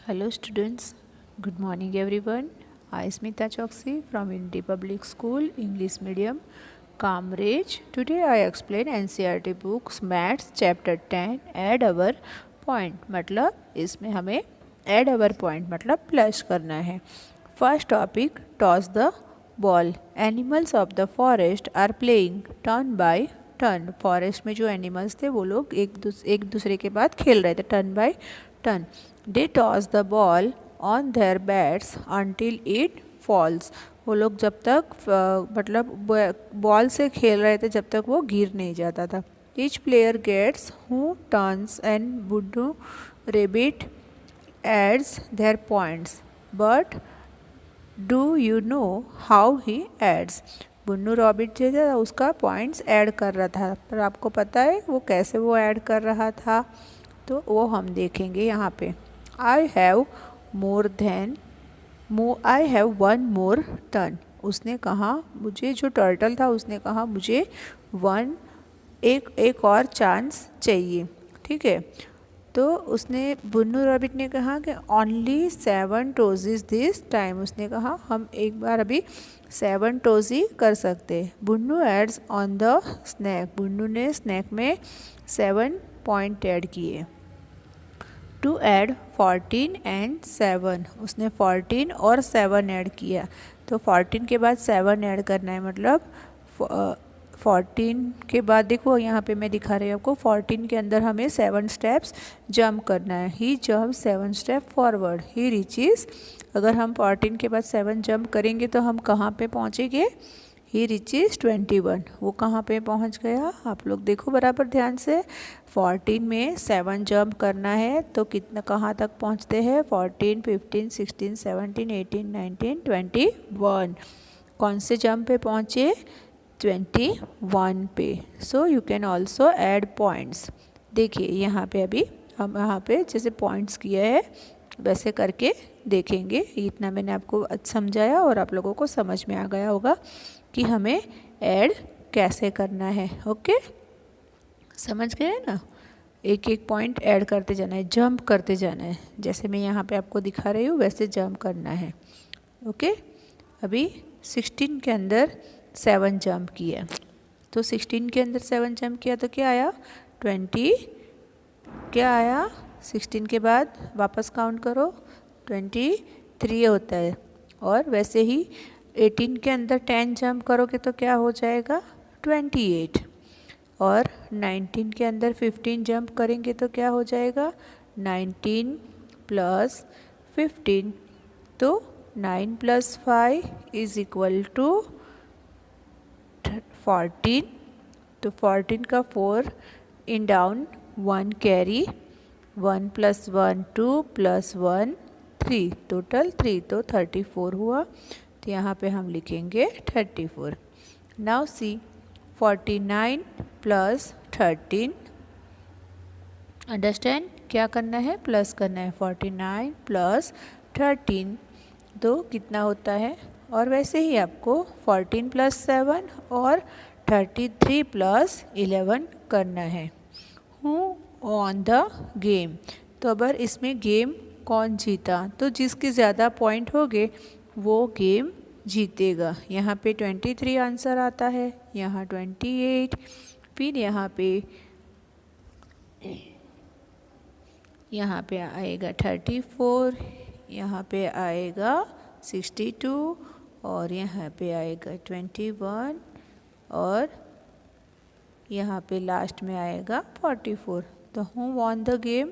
Hello students, good morning everyone. I Smita Choksi from Unity Public School English Medium Cambridge. Today I explain NCERT books Maths chapter 10 add our point मतलब इसमें हमें add our point मतलब plus करना है. First topic toss the ball. Animals of the forest are playing turn by turn. Forest में जो animals थे वो लोग एक दूसरे के बाद खेल रहे थे turn by turn. They toss the ball on their bats until it falls. वो लोग जब तक मतलब बॉल से खेल रहे थे जब तक वो गिर नहीं जाता था. Each player gets two turns and बुड्डू rabbit adds their points but do you know how he adds. Bunnu rabbit जो था उसका पॉइंट्स ऐड कर रहा था, पर आपको पता है वो कैसे वो ऐड कर रहा था, तो वो हम देखेंगे यहाँ पे. I have one more turn. उसने कहा मुझे, जो टर्टल था उसने कहा मुझे एक और चांस चाहिए. ठीक है, तो उसने बुन्नू रॉबिट ने कहा कि ओनली 7 टोजीज दिस टाइम. उसने कहा हम एक बार अभी 7 टोजी कर सकते. Bunnu adds on the snack. Bunnu ने स्नैक में 7 पॉइंट ऐड किए. To add 14 and 7. उसने 14 और 7 ऐड किया. तो 14 के बाद 7 ऐड करना है, मतलब 14 के बाद देखो यहाँ पे मैं दिखा रही हूँ आपको. 14 के अंदर हमें 7 स्टेप्स जंप करना है. He jump 7 step forward. He reaches. अगर हम 14 के बाद 7 जंप करेंगे तो हम कहाँ पे पहुँचेंगे. He reaches 21. वो कहाँ पे पहुँच गया, आप लोग देखो बराबर ध्यान से. 14 में 7 जंप करना है तो कितना कहाँ तक पहुँचते हैं. 14, 15, 16, 17, 18, 19, 21. कौन से जंप पे पहुँचे, 21 पे. So you can also add points. देखिए यहाँ पे अभी हम यहाँ पे जैसे पॉइंट्स किए हैं वैसे करके देखेंगे. इतना मैंने आपको समझाया और आप लोगों को समझ में आ गया होगा कि हमें ऐड कैसे करना है. ओके, समझ गए ना. एक एक पॉइंट ऐड करते जाना है, जंप करते जाना है. जैसे मैं यहाँ पे आपको दिखा रही हूँ वैसे जंप करना है. ओके, अभी 16 के अंदर 7 जंप किया, तो 16 के अंदर 7 जंप किया तो क्या आया, 20. क्या आया, 16 के बाद वापस काउंट करो, 23 होता है. और वैसे ही 18 के अंदर 10 जंप करोगे तो क्या हो जाएगा, 28. और 19 के अंदर 15 जंप करेंगे तो क्या हो जाएगा, 19 प्लस 15. तो 9 प्लस 5 इज इक्वल टू 14. तो 14 का 4 in down 1 carry, 1 plus 1 2 plus 1 3, total 3, तो 34 हुआ. तो यहाँ पे हम लिखेंगे 34. Now see 49 plus 13. अंडरस्टैंड, क्या करना है, प्लस करना है. 49 प्लस 13 तो कितना होता है. और वैसे ही आपको 14 प्लस 7 और 33 प्लस 11 करना है. हूँ ऑन द गेम. तो अगर इसमें गेम कौन जीता, तो जिसके ज़्यादा पॉइंट होंगे वो गेम जीतेगा. यहाँ पे 23 आंसर आता है, यहाँ 28, फिर यहाँ पे आएगा 34, यहाँ पे आएगा 62 और यहाँ पे आएगा 21 और यहाँ पे लास्ट में आएगा 44. तो who won the game,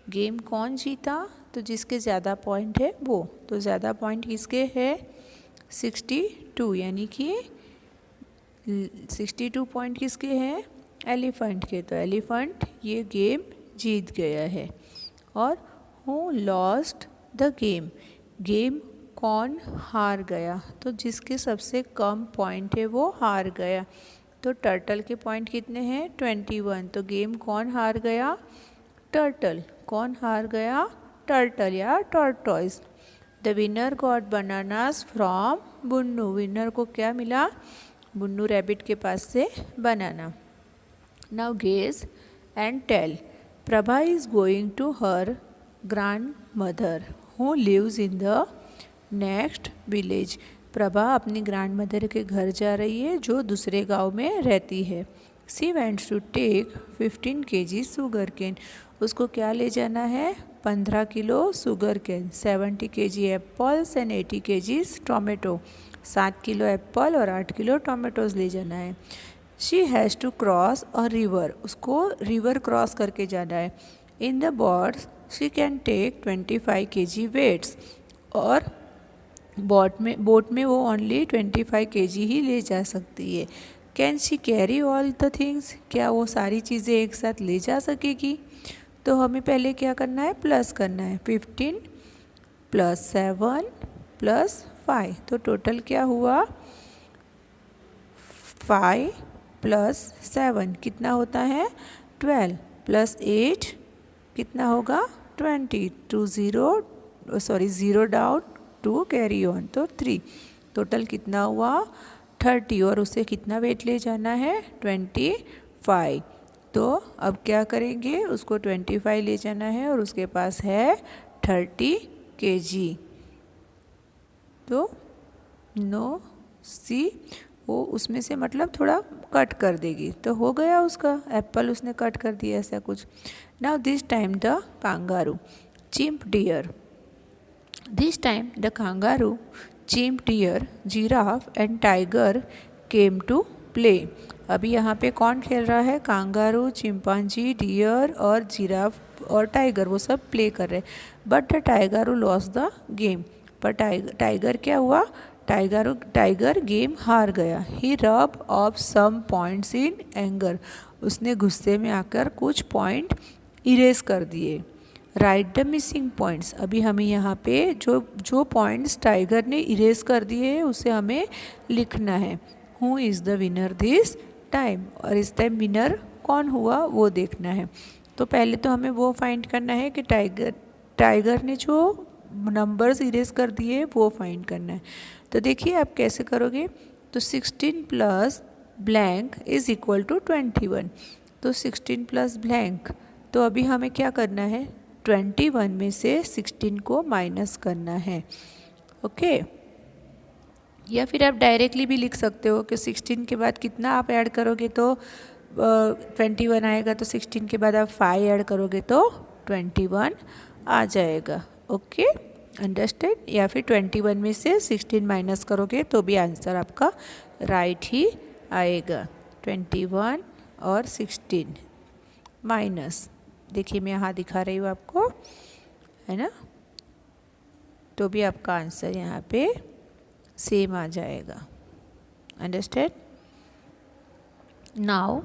game कौन जीता, तो जिसके ज़्यादा पॉइंट है वो. तो ज़्यादा पॉइंट किसके है, 62, यानी कि 62 पॉइंट किसके हैं, एलिफेंट के. तो एलिफेंट ये गेम जीत गया है. और who lost the game, game कौन हार गया, तो जिसके सबसे कम पॉइंट है वो हार गया. तो टर्टल के पॉइंट कितने हैं, 21. तो गेम कौन हार गया, टर्टल. कौन हार गया, टर्टल या tortoise. The winner got bananas from Bunnu. Winner को क्या मिला, बुन्नू रैबिट के पास से banana. Now guess and tell. Prabha is going to her grandmother who lives in the next village. Prabha अपनी ग्रैंड मदर के घर जा रही है जो दूसरे गांव में रहती है. She wants to take 15 kg sugar cane. उसको क्या ले जाना है? 15 kilo sugar can, 70 kg apples and 80 kg tomato. 7 kilo apple और 8 किलो टोमेटोज ले जाना है. She has to cross a river. उसको रिवर क्रॉस करके जाना है. In the boats she can take 25 kg weights. और बोट में वो ओनली 25 kg ही ले जा सकती है. Can she carry all the things. क्या वो सारी चीज़ें एक साथ ले जा सकेगी? तो हमें पहले क्या करना है? प्लस करना है. 15 + 7 + 5. तो टोटल क्या हुआ? 5 + 7 कितना होता है? 12 + 8 कितना होगा? 20. 0 डाउन 2 कैरी ऑन तो 3. टोटल कितना हुआ? 30. और उसे कितना वेट ले जाना है? 25. तो अब क्या करेंगे? उसको 25 ले जाना है और उसके पास है 30 kg. तो नो सी वो उसमें से मतलब थोड़ा कट कर देगी. तो हो गया उसका एप्पल उसने कट कर दिया ऐसा कुछ. Now this time the kangaroo, chimp, deer. This time the kangaroo, chimp, deer, giraffe and tiger came to play. अभी यहाँ पे कौन खेल रहा है? कांगारू, चिंपांजी, डियर और जिराफ और टाइगर वो सब प्ले कर रहे हैं. But the tiger lost the game. पर टाइगर क्या हुआ? टाइगर गेम हार गया. He rub off some points in anger. उसने गुस्से में आकर कुछ पॉइंट इरेज कर दिए. Right the missing points. अभी हमें यहाँ पे जो पॉइंट्स टाइगर ने इरेज कर दिए हैं उसे हमें लिखना है. Who is the winner this time. और इस टाइम विनर कौन हुआ वो देखना है. तो पहले तो हमें वो फाइंड करना है कि टाइगर ने जो नंबर्स इरेज कर दिए वो फाइंड करना है. तो देखिए आप कैसे करोगे. तो 16 + ब्लैंक इज़ इक्वल टू 21. तो 16 + ब्लैंक. तो अभी हमें क्या करना है? 21 में से 16 को माइनस करना है. ओके. या फिर आप डायरेक्टली भी लिख सकते हो कि 16 के बाद कितना आप ऐड करोगे तो 21 आएगा. तो 16 के बाद आप 5 ऐड करोगे तो 21 आ जाएगा. Okay, understand. या फिर 21 में से 16 माइनस करोगे तो भी आंसर आपका राइट ही आएगा. 21 और 16 माइनस. देखिए मैं यहाँ दिखा रही हूँ आपको, है ना. तो भी आपका आंसर यहाँ पे सेम आ जाएगा. अंडरस्टैंड. नाउ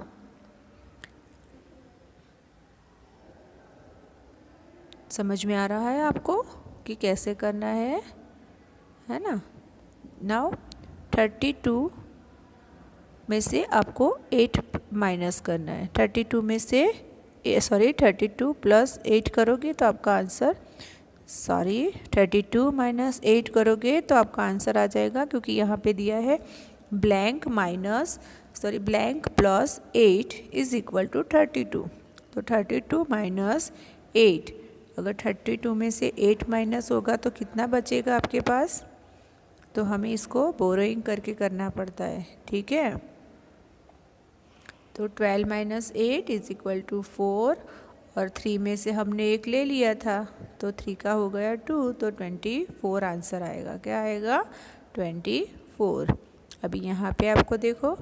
समझ में आ रहा है आपको कि कैसे करना है ना. नाउ 32 में से आपको 8 माइनस करना है. 32 में से 32 + 8 करोगे तो आपका आंसर 32 - 8 करोगे तो आपका आंसर आ जाएगा. क्योंकि यहाँ पे दिया है ब्लैंक + 8 इज़ इक्वल टू 32. तो 32 - 8. अगर 32 में से 8 माइनस होगा तो कितना बचेगा आपके पास? तो हमें इसको बोरोइंग करके करना पड़ता है. ठीक है. तो 12 - 8 इज़ इक्वल टू 4. और 3 में से हमने 1 ले लिया था तो 3 का हो गया 2. तो 24 आंसर आएगा. क्या आएगा? 24. अभी यहाँ पे आपको देखो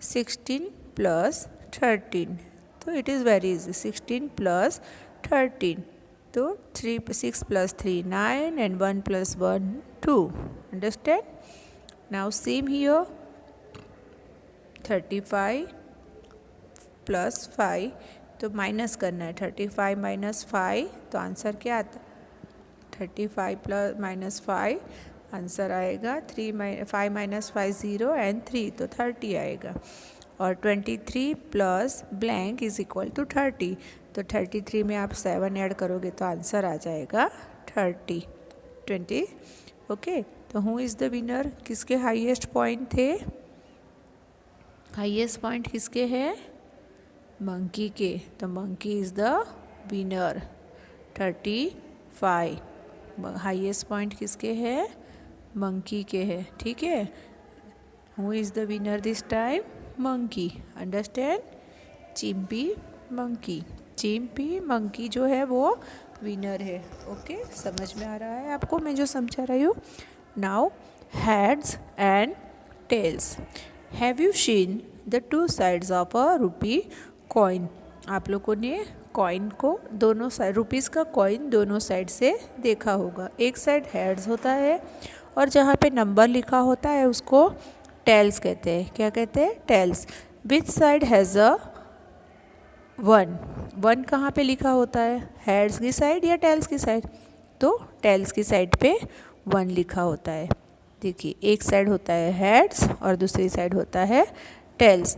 16 + 13. तो इट इज़ वेरी इजी. 16 + 13. तो 6 + 3 9 and 1 + 1 2. Understand? Now same here. 35 + 5. तो माइनस करना है. 35 - 5 तो आंसर क्या आता है? 35 - 5 आंसर आएगा 5 - 5 0 and 3. तो 30 आएगा. और 23 + ब्लैंक इज़ इक्वल टू 30. तो 33 में आप 7 ऐड करोगे तो आंसर आ जाएगा 20. ओके. तो हु इज़ द विनर. किसके हाईएस्ट पॉइंट थे? हाईएस्ट पॉइंट किसके हैं? मंकी के. तो monkey is the winner. 30 5। Highest point किसके है? मंकी के है, ठीक है। Who is the winner this time? Monkey. Understand? Chimpy monkey, chimpy monkey जो है वो विनर है। ओके, समझ में आ रहा है आपको मैं जो समझा रही हूँ? Now heads and tails. Have you seen the two sides of a rupee coin? आप लोगों ने कॉइन को दोनों साइड, रुपीज़ का कॉइन दोनों साइड से देखा होगा। एक साइड हेड्स होता है और जहाँ पे नंबर लिखा होता है उसको टेल्स कहते हैं। क्या कहते हैं? Tails. Which side has a 1? 1 कहाँ पे लिखा होता है? हेड्स की साइड या टेल्स की साइड? तो टेल्स की साइड पे 1 लिखा होता है। देखिए, एक साइड होता है हेड्स और दूसरी साइड होता है टेल्स।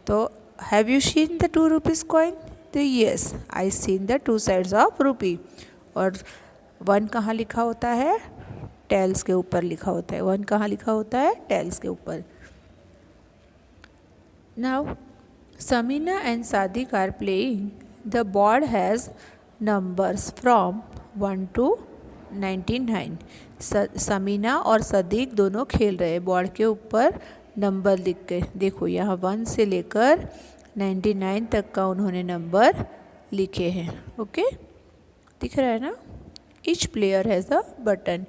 तो have you seen the 2 rupees coin? तो yes, I seen the 2 sides of rupee. और 1 कहाँ लिखा होता है? टेल्स के ऊपर लिखा होता है। 1 कहाँ लिखा होता है? टेल्स के ऊपर। Now Samina and Sadiq are playing. The board has numbers from 1 to 99. Samina और सदीक दोनों खेल रहे हैं। बोर्ड के ऊपर नंबर लिख के देखो, यहाँ 1 से लेकर 99 तक का उन्होंने नंबर लिखे हैं। ओके, दिख रहा है ना? Each player has a button.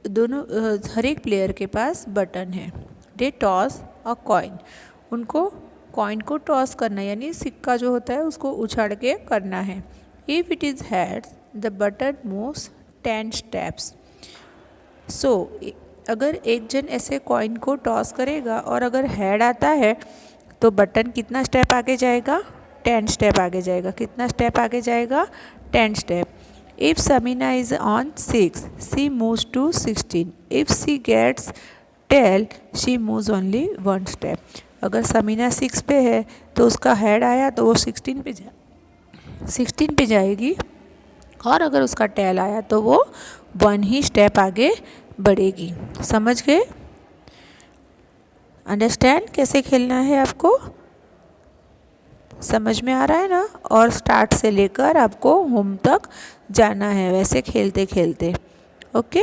दोनों हर एक प्लेयर के पास बटन है। दे टॉस अ कॉइन। उनको कॉइन को टॉस करना, यानी सिक्का जो होता है उसको उछाड़ के करना है। If it is heads the button moves 10 steps. So अगर एक जन ऐसे कॉइन को टॉस करेगा और अगर हेड आता है तो बटन कितना स्टेप आगे जाएगा? 10 स्टेप आगे जाएगा। कितना स्टेप आगे जाएगा? 10 step. If Samina is on 6 she moves to 16। If she gets tail she moves only 1 step. अगर समीना 6 पे है तो उसका हेड आया तो वो 16 पे जाएगी, और अगर उसका टेल आया तो वो 1 ही स्टेप आगे बढ़ेगी। समझ गए? अंडरस्टैंड कैसे खेलना है आपको? समझ में आ रहा है ना? और स्टार्ट से लेकर आपको होम तक जाना है वैसे खेलते खेलते। ओके,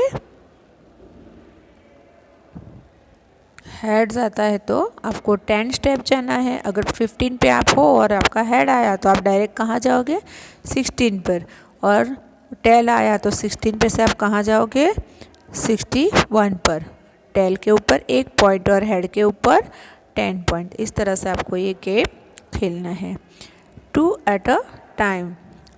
हेड्स आता है तो आपको 10 स्टेप जाना है। अगर 15 पे आप हो और आपका हेड आया तो आप डायरेक्ट कहाँ जाओगे? 16 पर। और टेल आया तो 16 पे से आप कहाँ जाओगे? 61 पर। टेल के ऊपर 1 पॉइंट और हेड के ऊपर 10 पॉइंट। इस तरह से आपको ये गेम खेलना है। 2 एट अ टाइम।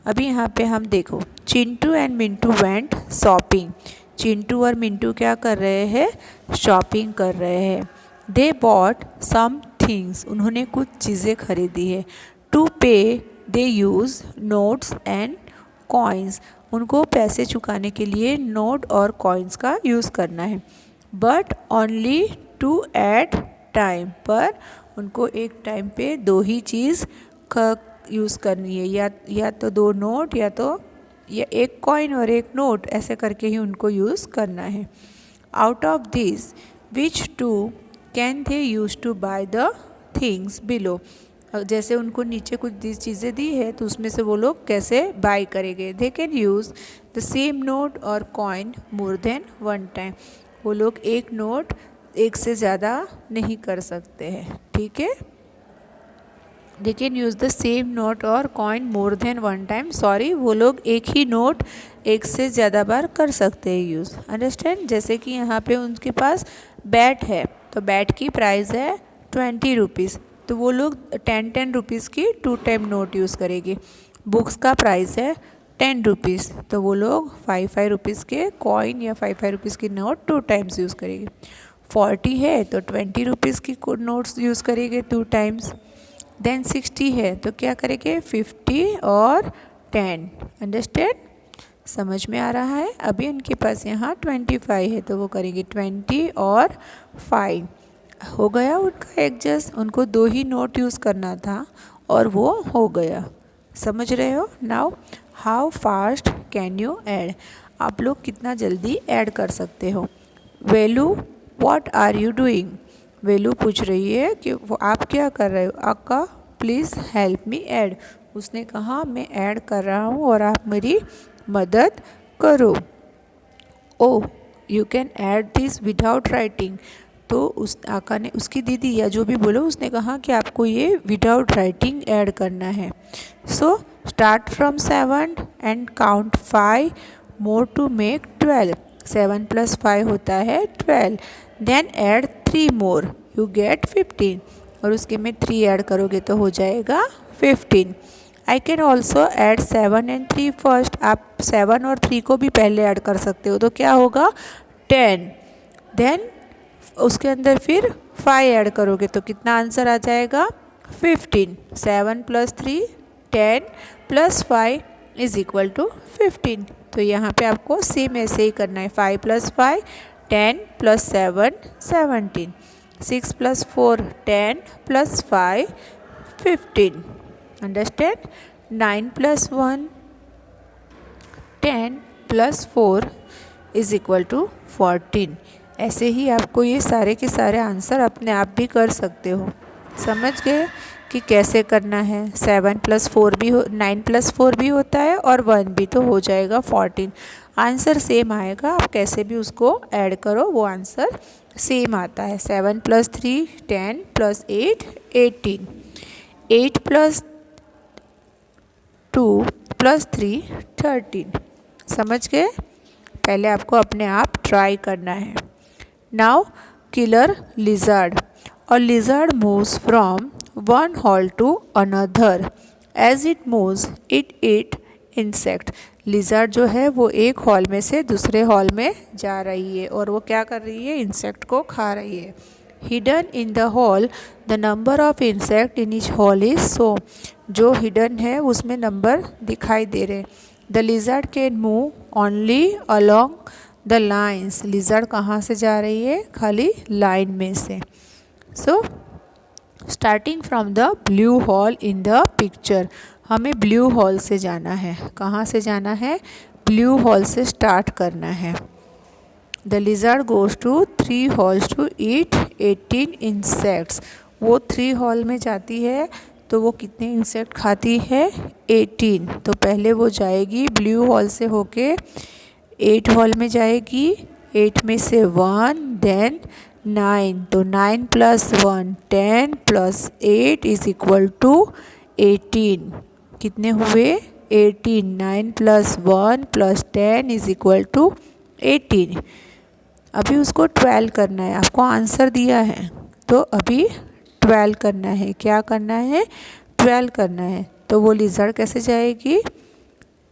अभी यहाँ पे हम देखो, Chintu and Mintu went shopping. Chintu और मिंटू क्या कर रहे हैं? शॉपिंग कर रहे हैं। They bought some things. उन्होंने कुछ चीज़ें खरीदी है। To pay they use notes and coins. उनको पैसे चुकाने के लिए नोट और कॉइन्स का यूज़ करना है। But only 2 at time. पर उनको एक टाइम पे 2 ही चीज़ का यूज़ करनी है, या तो 2 नोट या 1 कॉइन और 1 नोट, ऐसे करके ही उनको यूज़ करना है। Out of this which 2 can they use to buy the things below. जैसे उनको नीचे कुछ चीज़ें दी है तो उसमें से वो लोग कैसे बाय करेंगे? दे can use the same note और कॉइन मोर देन 1 टाइम। वो लोग एक नोट एक से ज़्यादा नहीं कर सकते हैं, ठीक है? They can use the same note और coin more than 1 time. Sorry, वो लोग एक ही नोट एक से ज़्यादा बार कर सकते हैं यूज़। अंडरस्टैंड? जैसे कि यहाँ पे उनके पास बैट है तो बैट की प्राइस है 20 रुपीज़, तो वो लोग 10 रुपीज़ की 2 टाइम नोट यूज़ करेंगे। बुक्स का प्राइस है 10 रुपीज़, तो वो लोग 5 रुपीज़ के कॉइन या 5 रुपीज़ की नोट 2 टाइम्स यूज़ करेंगे। 40 है तो 20 रुपीज़ की नोट्स यूज़ करेंगे 2 टाइम्स। देन 60 है तो क्या करेंगे? 50 और 10। अंडरस्टैंड? समझ में आ रहा है? अभी उनके पास यहाँ 25 है तो वो करेंगे 20 और 5। हो गया उनका एडजस्ट। उनको 2 ही नोट यूज़ करना था और वो हो गया। समझ रहे हो? Now how fast can you add. आप लोग कितना जल्दी ऐड कर सकते हो? वेलू व्हाट आर यू डूइंग। वेलू पूछ रही है कि वो आप क्या कर रहे हो? अक्का प्लीज़ हेल्प मी ऐड। उसने कहा मैं ऐड कर रहा हूँ और आप मेरी मदद करो। Oh you can add this without writing. तो उस आका ने, उसकी दीदी या जो भी बोलो, उसने कहा कि आपको ये विदाउट राइटिंग ऐड करना है। So start from 7 and count 5 more to make 12। 7 + 5 होता है 12। Then add 3 more, you get 15। और उसके में 3 ऐड करोगे तो हो जाएगा 15। I can also add 7 and 3 first. आप 7 और 3 को भी पहले ऐड कर सकते हो, तो क्या होगा 10। देन उसके अंदर फिर 5 ऐड करोगे तो कितना आंसर आ जाएगा 15। 7 + 3 10 + 5 = 15। तो यहाँ पे आपको सेम ऐसे ही करना है। 5 + 5 10 + 7 17। 6 + 4 10 + 5 15। अंडरस्टैंड। 9 + 1 10 + 4 = 14। ऐसे ही आपको ये सारे के सारे आंसर अपने आप भी कर सकते हो। समझ गए कि कैसे करना है। 7 + 4 भी 9 + 4 भी होता है और 1 भी, तो हो जाएगा 14। आंसर सेम आएगा, आप कैसे भी उसको ऐड करो वो आंसर सेम आता है। 7 + 3 10 + 8 18। 8 + 2 + 3 13। समझ गए। पहले आपको अपने आप ट्राई करना है। Now killer lizard. A lizard moves from one hole to another. As it moves, it eat insect. Lizard जो है वो एक हॉल में से दूसरे हॉल में जा रही है और वो क्या कर रही है, इंसेक्ट को खा रही है। Hidden in the hole, the number of insect in each hole is so. जो हिडन है उसमें नंबर दिखाई दे रहे। The lizard can move only along the lines. Lizard कहाँ से जा रही है, खाली लाइन में से। So starting from the blue hall in the picture, हमें ब्लू हॉल से जाना है। कहाँ से जाना है, ब्लू हॉल से स्टार्ट करना है। The lizard goes to 3 holes to eat 18 insects. वो 3 हॉल में जाती है तो वो कितने इंसेक्ट खाती है, 18। तो पहले वो जाएगी ब्लू हॉल से होके 8 हॉल में जाएगी। 8 में से 1 देन 9, तो 9 + 1 10 + 8 = 18। कितने हुए 18। 9 + 1 + 10 = 18। अभी उसको 12 करना है। आपको आंसर दिया है तो अभी 12 करना है। क्या करना है, 12 करना है। तो वो लिजर्ड कैसे जाएगी,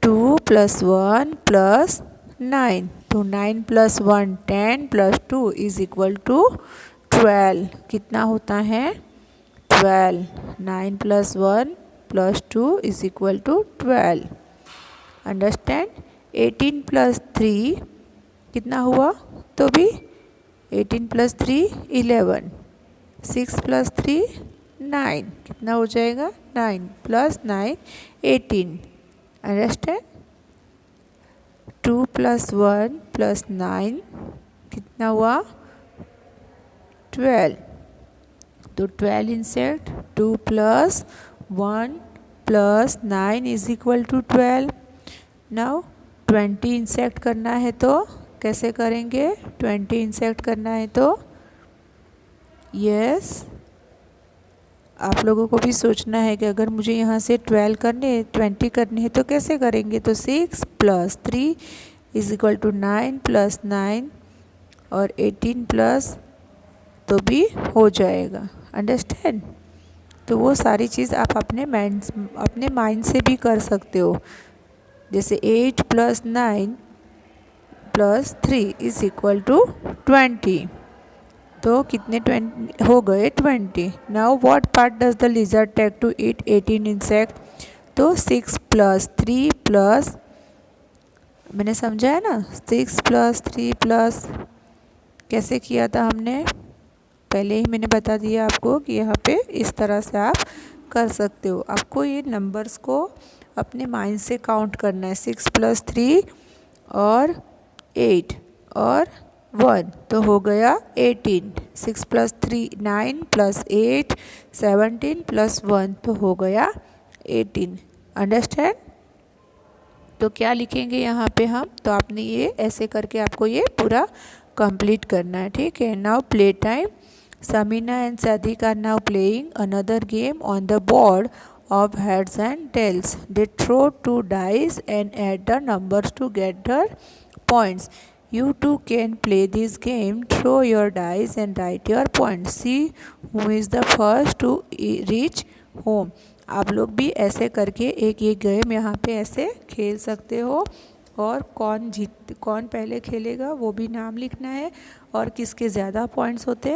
2 + 1 + 9, तो 9 + 1 10 + 2 = 12। कितना होता है 12। 9 + 1 + 2 = 12। अंडरस्टैंड। 18 + 3 कितना हुआ, तो भी 18 + 3 11। 6 + 3 9, कितना हो जाएगा 9 + 9 18। अंडरस्टैंड। 2 + 1 + 9 कितना हुआ 12। तो 12 इंसेक्ट। 2 + 1 + 9 = 12। नाउ 20 इंसेक्ट करना है तो कैसे करेंगे, 20 इंसेक्ट करना है तो यस आप लोगों को भी सोचना है कि अगर मुझे यहाँ से 20 करने हैं तो कैसे करेंगे। तो 6 + 3 = 9 + 9 और 18 प्लस तो भी हो जाएगा। अंडरस्टैंड। तो वो सारी चीज़ आप अपने माइंड से भी कर सकते हो। जैसे 8 + 9 + 3 = 20। तो कितने 20 हो गए 20। Now what part does the lizard take to eat 18 insect. तो 6 + 3 + मैंने समझाया ना, 6 + 3 + कैसे किया था हमने, पहले ही मैंने बता दिया आपको कि यहाँ पे इस तरह से आप कर सकते हो। आपको ये नंबर्स को अपने माइंड से काउंट करना है। 6 + 3 और 8 और 1 तो हो गया 18। 6 + 3 9 + 8 17 + 1 तो हो गया 18। अंडरस्टैंड। तो क्या लिखेंगे यहाँ पे हम, तो आपने ये ऐसे करके आपको ये पूरा कंप्लीट करना है, ठीक है। Now play time. Samina and Sadiq are now playing another game on the board of heads and tails. They throw 2 dice and add the numbers to get the points. You too can play this game. Throw your dice and write your points. See who is the first to reach home. आप लोग भी ऐसे करके एक ये game यहाँ पे ऐसे खेल सकते हो, और कौन पहले खेलेगा वो भी नाम लिखना है, और किसके ज़्यादा पॉइंट्स होते हैं